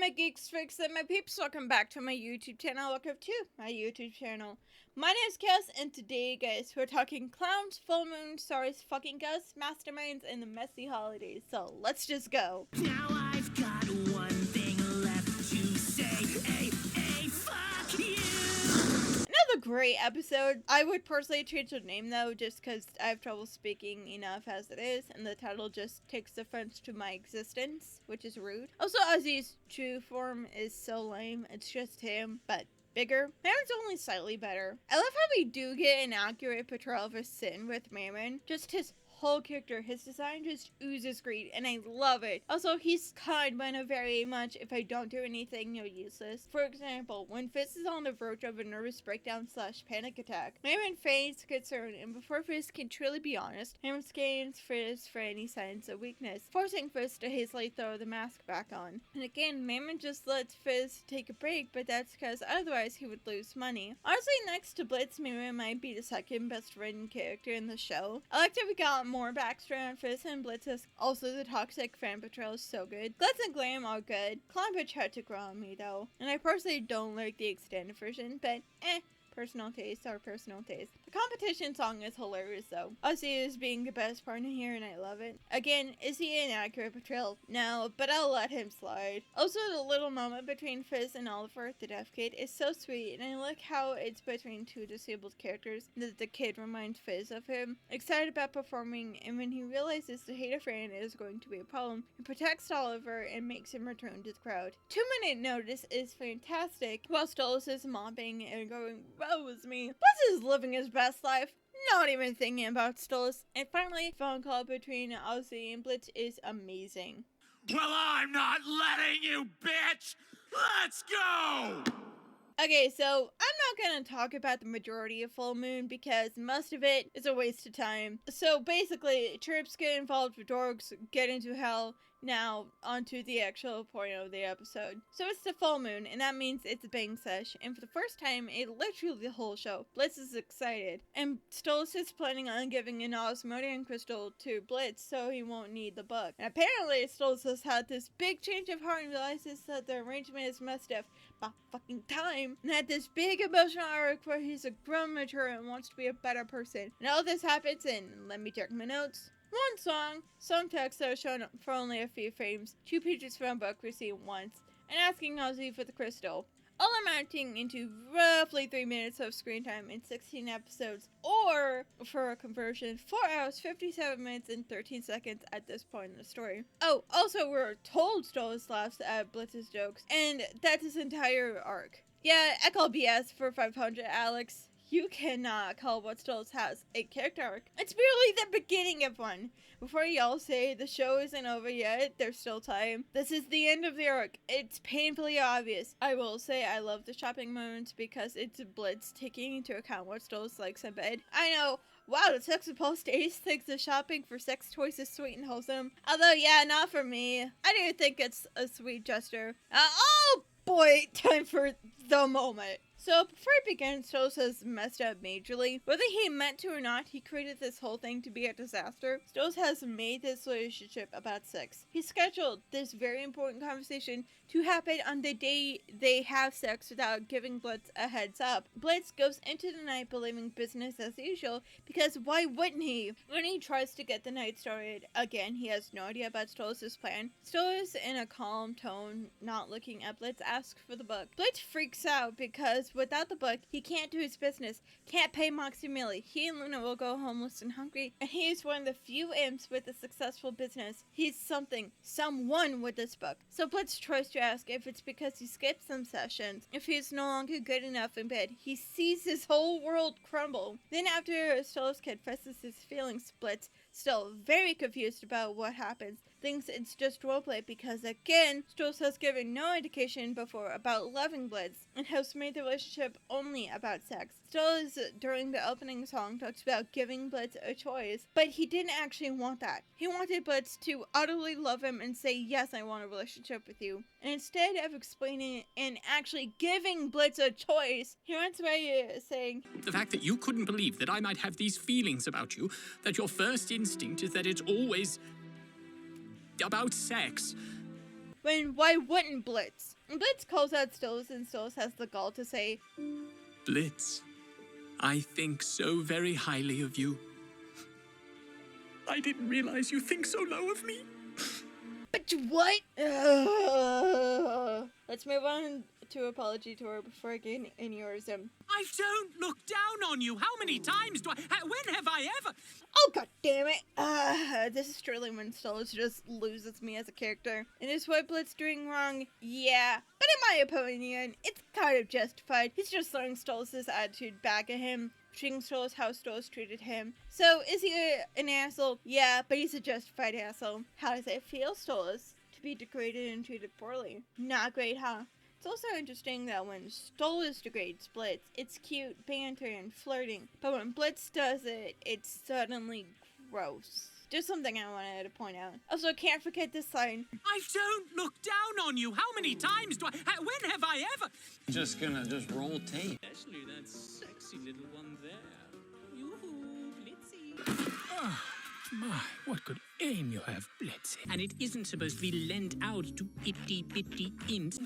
my geeks, freaks, and my peeps, welcome back to my YouTube channel. Welcome to my YouTube channel. My name is Cass, and today, guys, we're talking clowns, full moon, stars, fucking ghosts, masterminds, and the messy holidays. So let's just go. Now I've got one thing left to say. Hey, fuck you! Another great episode. I would personally change the name though, just because I have trouble speaking enough as it is, and the title just takes offense to my existence, which is rude. Also, Ozzy's true form is so lame. It's just him, but bigger. Mammon's only slightly better. I love how we do get an accurate portrayal of his sin with Mammon. Just his whole character, his design just oozes greed, and I love it. Also, he's kind, but not very much. If I don't do anything, you're useless. For example, when Fizz is on the verge of a nervous breakdown / panic attack, Mammon feigns concern, and before Fizz can truly be honest, Mammon scans Fizz for any signs of weakness, forcing Fizz to hastily throw the mask back on. And again, Mammon just lets Fizz take a break, but that's because otherwise he would lose money. Honestly, next to Blitz, Mammon might be the second best written character in the show. I like that we got more backstory on Fizz and Blitz. Also, the toxic fan portrayal is so good. Glitz and Glam are good. Clown Bitch had to grow on me though, and I personally don't like the extended version, but personal taste are personal taste. The competition song is hilarious though. Ozzy is being the best partner here and I love it. Again, is he an accurate portrayal? No, but I'll let him slide. Also, the little moment between Fizz and Oliver, the deaf kid, is so sweet, and I like how it's between two disabled characters that the kid reminds Fizz of him. Excited about performing, and when he realizes the hater fan is going to be a problem, he protects Oliver and makes him return to the crowd. 2-minute notice is fantastic, while Stolas is mopping and going, "Woe is me." Blitz is living his best life, not even thinking about Stolas. And finally, phone call between Ozzy and Blitz is amazing. Well, I'm not letting you, bitch! Let's go! Okay, so I'm not gonna talk about the majority of Full Moon because most of it is a waste of time. So basically, trips get involved with dorks, get into hell. Now, onto the actual point of the episode. So it's the full moon, and that means it's a bang sesh, and for the first time in literally the whole show, Blitz is excited. And Stolas is planning on giving an osmotium crystal to Blitz so he won't need the book. And apparently, Stolas has had this big change of heart and realizes that the arrangement is messed up by fucking time, and had this big emotional arc where he's a grown mature and wants to be a better person. And all this happens in, let me check my notes, one song text that was shown for only a few frames, 2 pages from a book we see once, and asking Ozzy for the crystal. All amounting into roughly 3 minutes of screen time in 16 episodes, or, for a conversion, 4 hours, 57 minutes, and 13 seconds at this point in the story. Oh, also we're told Stolas laughs at Blitz's jokes, and that's his entire arc. Yeah, I call BS for 500, Alex. You cannot call what Stolas has a character arc. It's merely the beginning of one. Before y'all say the show isn't over yet, there's still time. This is the end of the arc. It's painfully obvious. I will say I love the shopping moments because it's Blitz taking into account what Stolas likes in bed. I know. Wow, the sex post Ace thinks the shopping for sex toys is sweet and wholesome. Although, yeah, not for me. I do think it's a sweet gesture. Oh boy, time for the moment. So, before it begins, Stolas has messed up majorly. Whether he meant to or not, he created this whole thing to be a disaster. Stolas has made this relationship about sex. He scheduled this very important conversation to happen on the day they have sex without giving Blitz a heads up. Blitz goes into the night believing business as usual, because why wouldn't he? When he tries to get the night started, again, he has no idea about Stolas' plan. Stolas, in a calm tone, not looking at Blitz, asks for the book. Blitz freaks out because without the book, he can't do his business, can't pay Moxie Millie. He and Luna will go homeless and hungry, and he is one of the few imps with a successful business. He's someone with this book. So Blitz tries to ask if it's because he skipped some sessions, if he's no longer good enough in bed. He sees his whole world crumble. Then after Stolas confesses his feelings, Blitz, still very confused about what happens, thinks it's just roleplay because, again, Stolas has given no indication before about loving Blitz and has made the relationship only about sex. Stolas, during the opening song, talks about giving Blitz a choice, but he didn't actually want that. He wanted Blitz to utterly love him and say, yes, I want a relationship with you. And instead of explaining and actually giving Blitz a choice, he runs away saying, "The fact that you couldn't believe that I might have these feelings about you, that your first instinct is that it's always about sex." when why wouldn't Blitz? And Blitz calls out Stolas, and Stolas has the gall to say, Blitz, I think so very highly of you. I didn't realize you think so low of me. but what? Let's move on to apology tour before I get an aneurysm. I don't look down on you. How many times do I... When have I ever... Oh, god damn it. This is truly when Stolas just loses me as a character. And is what Blitz doing wrong? Yeah. But in my opinion, it's kind of justified. He's just throwing Stolas' attitude back at him, treating Stolas how Stolas treated him. So, is he an asshole? Yeah, but he's a justified asshole. How does it feel, Stolas, to be degraded and treated poorly? Not great, huh? It's also interesting that when Stolas degrades Blitz, it's cute banter and flirting. But when Blitz does it, it's suddenly gross. Just something I wanted to point out. Also, can't forget this line. I don't look down on you. How many times do I... When have I ever... Just roll tape. Especially that sexy little one there. Yoo-hoo, Blitzy. Ah, my, what good aim you have, Blitzy. And it isn't supposed to be lent out to itty-bitty imps.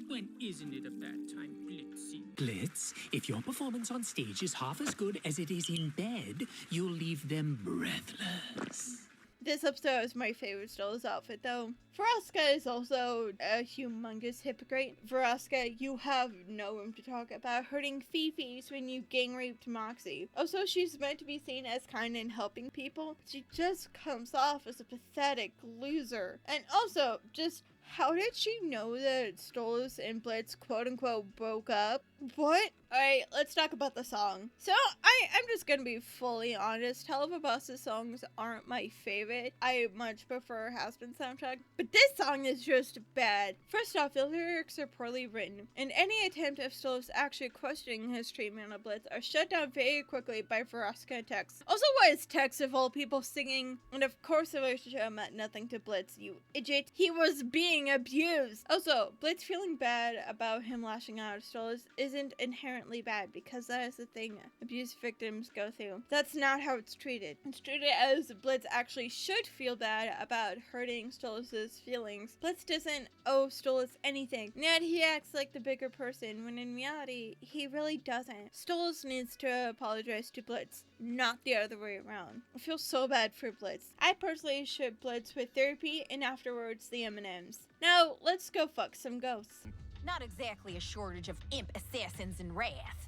When isn't it about time, Blitzy? Blitz, if your performance on stage is half as good as it is in bed, you'll leave them breathless. This episode is my favorite Stolas outfit, though. Vraska is also a humongous hypocrite. Vraska, you have no room to talk about hurting Fifi's when you gang raped Moxie. Also, she's meant to be seen as kind and helping people. She just comes off as a pathetic loser. And also, just how did she know that Stolas and Blitz quote-unquote broke up? What? Alright, let's talk about the song. So, I'm just gonna be fully honest. Helluva Boss's songs aren't my favorite. I much prefer Has-Been soundtrack. But this song is just bad. First off, the lyrics are poorly written, and any attempt of Stolas actually questioning his treatment of Blitz are shut down very quickly by Vraska and Tex. Also, why is Tex of all people singing? And of course the relationship meant nothing to Blitz, you idiot. He was being abused. Also, Blitz feeling bad about him lashing out at Stolas isn't inherently bad, because that is the thing abuse victims go through. That's not how it's treated. It's treated as Blitz actually should feel bad about hurting Stolas' feelings. Blitz doesn't owe Stolas anything, and yet he acts like the bigger person, when in reality, he really doesn't. Stolas needs to apologize to Blitz, not the other way around. I feel so bad for Blitz. I personally should Blitz with therapy, and afterwards the M&Ms. Now, let's go fuck some ghosts. Not exactly a shortage of imp assassins and wrath.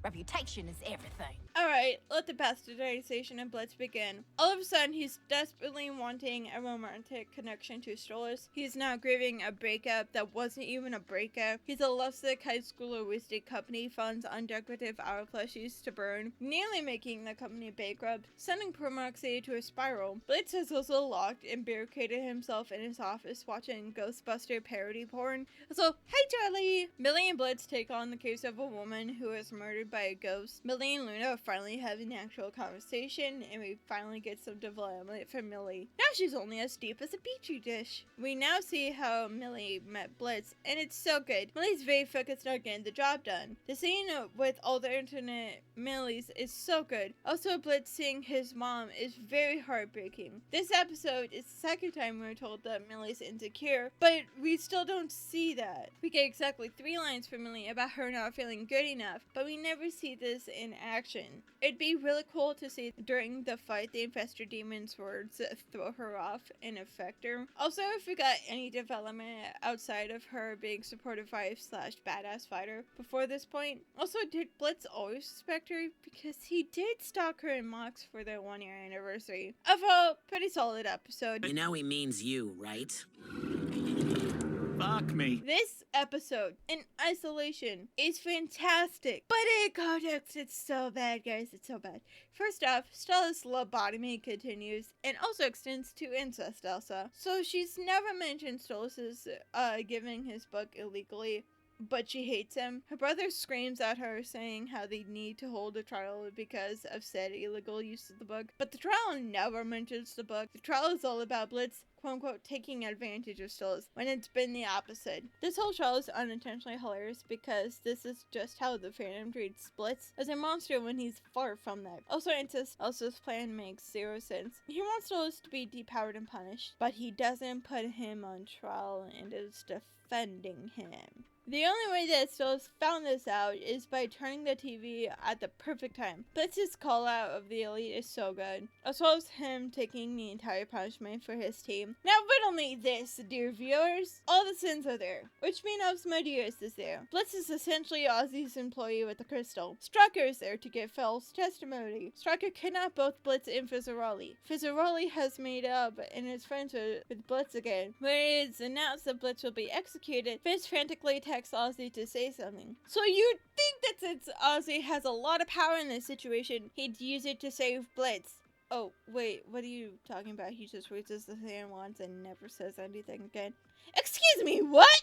Reputation is everything. Alright, let the bastardization of Blitz begin. All of a sudden, he's desperately wanting a romantic connection to Stolas. He's now grieving a breakup that wasn't even a breakup. He's a lovesick high schooler who wasted company funds on decorative hour plushies to burn, nearly making the company bankrupt, sending Promoxie to a spiral. Blitz has also locked and barricaded himself in his office watching Ghostbuster parody porn. So, hey Charlie! Millie and Blitz take on the case of a woman who was murdered by a ghost. Millie and Luna finally have an actual conversation, and we finally get some development from Millie. Now she's only as deep as a petri dish. We now see how Millie met Blitz, and it's so good. Millie's very focused on getting the job done. The scene with all the internet Millies is so good. Also, Blitz seeing his mom is very heartbreaking. This episode is the second time we're told that Millie's insecure, but we still don't see that. We get exactly 3 lines from Millie about her not feeling good enough, but we never see this in action. It'd be really cool to see during the fight the infestor demon's words throw her off and affect her. Also, if we got any development outside of her being supportive wife / badass fighter before this point. Also, did Blitz always suspect her? Because he did stalk her and Mox for their 1-year anniversary. Overall, pretty solid episode. You know he means you, right? Fuck me. This episode, in isolation, is fantastic. But in context, it's so bad, guys. It's so bad. First off, Stella's lobotomy continues, and also extends to incest Elsa. So she's never mentioned Stolas' giving his book illegally. but she hates him. Her brother screams at her, saying how they need to hold a trial because of said illegal use of the book. But the trial never mentions the book. The trial is all about Blitz, quote-unquote, taking advantage of Stolas, when it's been the opposite. This whole trial is unintentionally hilarious because this is just how the fandom treats Blitz as a monster when he's far from that. Also, Elsa's plan makes zero sense. He wants Stolas to be depowered and punished, but he doesn't put him on trial and is defending him. The only way that Stolas found this out is by turning the TV at the perfect time. Blitz's call out of the elite is so good, as well as him taking the entire punishment for his team. Now riddle me this, dear viewers. All the sins are there, which means Medius is there. Blitz is essentially Ozzy's employee with the crystal. Strucker is there to give false testimony. Strucker kidnapped both Blitz and Fizzaroli. Fizzaroli has made up and is friends with Blitz again. When it is announced that Blitz will be executed, Fizz frantically texts Ozzy to say something. So you'd think that since Ozzy has a lot of power in this situation, he'd use it to save Blitz. Oh, wait, what are you talking about? He just raises his hand once and never says anything again. Excuse me, what?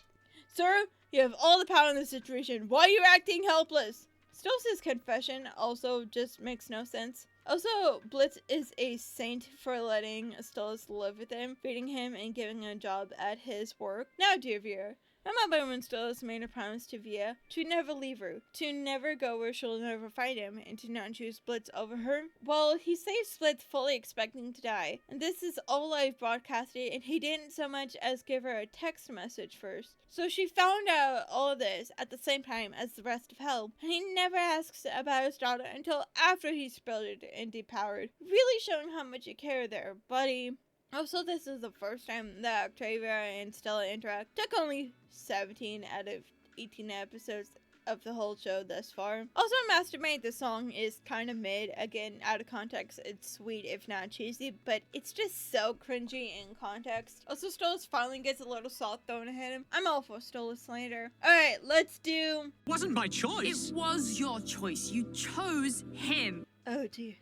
Sir, you have all the power in this situation. Why are you acting helpless? Stolas' confession also just makes no sense. Also, Blitz is a saint for letting Stolas live with him, feeding him, and giving him a job at his work. Now, dear viewer, remember when Stolas made a promise to Via to never leave her, to never go where she'll never find him, and to not choose Blitz over her? Well, he saves Blitz fully expecting to die, and this is all live broadcasted, and he didn't so much as give her a text message first. So she found out all of this at the same time as the rest of Hell, and he never asks about his daughter until after he's spilled and depowered. Really showing how much you care there, buddy. Also, this is the first time that Octavia and Stella interact. Took only 17 out of 18 episodes of the whole show thus far. Also, Mastermind, the song is kind of mid. Again, out of context, it's sweet if not cheesy, but it's just so cringy in context. Also, Stolas finally gets a little salt thrown at him. I'm all for Stolas slander. Alright, let's do... Wasn't my choice. It was your choice. You chose him. Oh dear.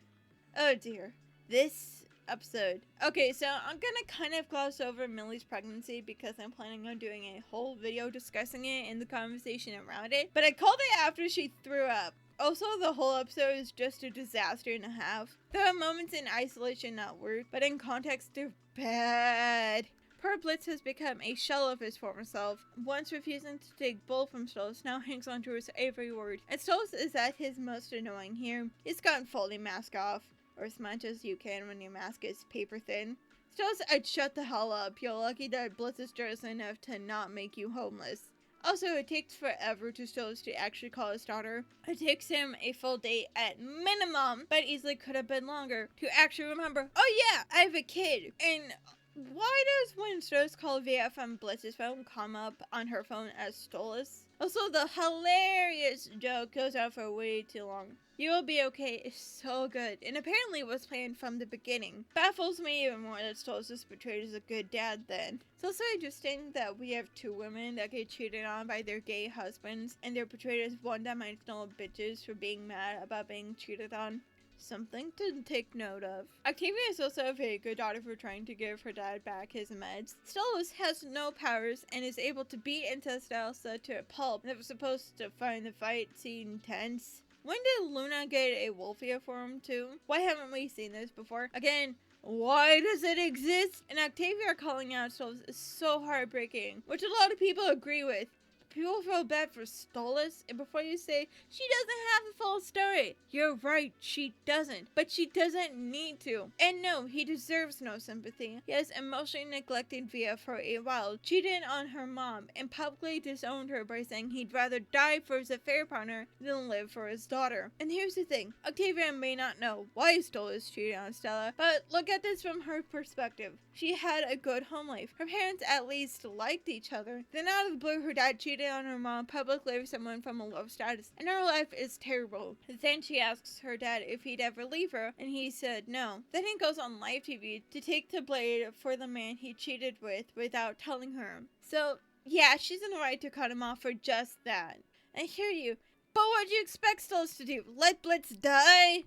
Oh dear. This episode. Okay, so I'm gonna kind of gloss over Millie's pregnancy because I'm planning on doing a whole video discussing it and the conversation around it. But I called it after she threw up. Also, the whole episode is just a disaster and a half. There are moments in isolation not worth, but in context they're bad. Poor Blitz has become a shell of his former self. Once refusing to take bull from Stolas, now hangs on to his every word. And Stolas is at his most annoying here. He's gotten fully mask off, or as much as you can when your mask is paper thin. Stolas, I'd shut the hell up. You're lucky that Blitz is jealous enough to not make you homeless. Also, it takes forever to Stolas to actually call his daughter. It takes him a full day at minimum, but easily could have been longer, to actually remember, oh yeah, I have a kid. And why does when Stolas calls Via from Blitz's phone come up on her phone as Stolas? Also, the hilarious joke goes on for way too long. You Will Be Okay is so good, and apparently was planned from the beginning. Baffles me even more that Stolas is portrayed as a good dad then. It's also interesting that we have two women that get cheated on by their gay husbands, and they're portrayed as one-dimensional bitches for being mad about being cheated on. Something to take note of. Octavia is also a very good daughter for trying to give her dad back his meds. Stolas has no powers and is able to beat and test Elsa to a pulp that was supposed to find the fight scene tense. When did Luna get a Wolfia form too? Why haven't we seen this before? Again, why does it exist? And Octavia calling out Stolas is so heartbreaking, which a lot of people agree with. People feel bad for Stolas, and before you say, she doesn't have the full story. You're right, she doesn't. But she doesn't need to. And no, he deserves no sympathy. He has emotionally neglected Via for a while, cheated on her mom, and publicly disowned her by saying he'd rather die for his affair partner than live for his daughter. And here's the thing, Octavia may not know why Stolas cheated on Stella, but look at this from her perspective. She had a good home life. Her parents at least liked each other. Then out of the blue, her dad cheated on her mom publicly with someone from a low status, and her life is terrible. Then she asks her dad if he'd ever leave her, and he said no. Then he goes on live TV to take the blade for the man he cheated with without telling her. So yeah, she's in the right to cut him off for just that. I hear you, but what'd you expect Stolas to do? Let Blitz die?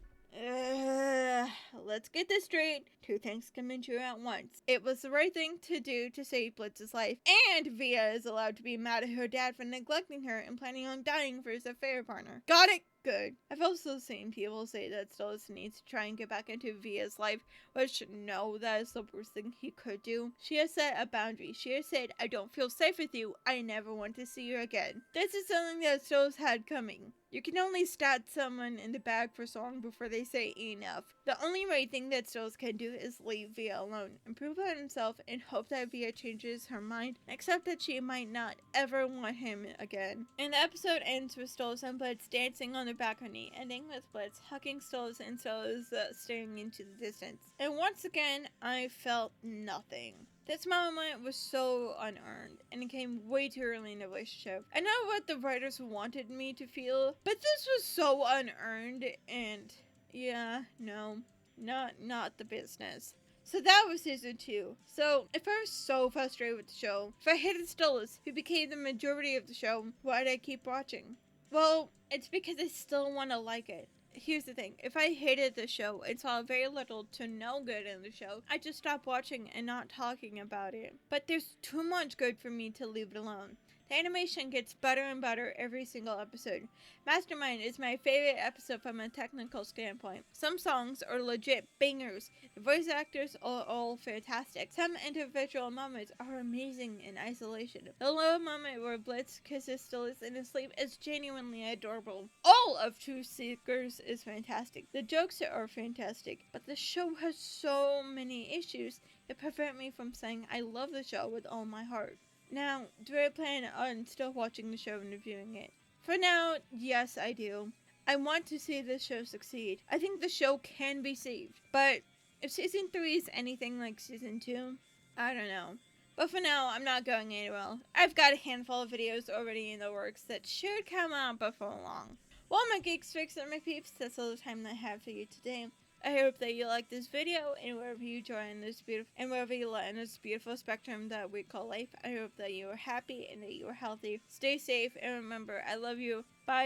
Let's get this straight. Two things coming true at once. It was the right thing to do to save Blitz's life, and Via is allowed to be mad at her dad for neglecting her and planning on dying for his affair partner. Got it? Good. I've also seen people say that Stolas needs to try and get back into Via's life, which no, that is the worst thing he could do. She has set a boundary. She has said, I don't feel safe with you. I never want to see you again. This is something that Stolas had coming. You can only stat someone in the bag for so long before they say enough. The only right thing that Stolas can do is leave Via alone, improve on himself, and hope that Via changes her mind, except that she might not ever want him again. And the episode ends with Stolas and Blitz dancing on the balcony, ending with Blitz hugging Stolas and Stolas staring into the distance. And once again, I felt nothing. This moment was so unearned, and it came way too early in the relationship. I know what the writers wanted me to feel, but this was so unearned, and yeah, no, not the business. So that was season 2. So, if I was so frustrated with the show, if I hated Stolas, who became the majority of the show, why'd I keep watching? Well, it's because I still want to like it. Here's the thing, if I hated the show and saw very little to no good in the show, I'd just stop watching and not talking about it. But there's too much good for me to leave it alone. The animation gets better and better every single episode. Mastermind is my favorite episode from a technical standpoint. Some songs are legit bangers. The voice actors are all fantastic. Some individual moments are amazing in isolation. The little moment where Blitz kisses Stolas in his sleep is genuinely adorable. All of Truth Seekers is fantastic. The jokes are fantastic, but the show has so many issues that prevent me from saying I love the show with all my heart. Now, do I plan on still watching the show and reviewing it? For now, yes, I do. I want to see this show succeed. I think the show can be saved. But if season 3 is anything like season 2, I don't know. But for now, I'm not going anywhere. I've got a handful of videos already in the works that should come out before long. Well, my geeks, freaks, and my peeps, that's all the time I have for you today. I hope that you like this video, and wherever you join this beautiful spectrum that we call life, I hope that you are happy and that you are healthy. Stay safe, and remember, I love you. Bye.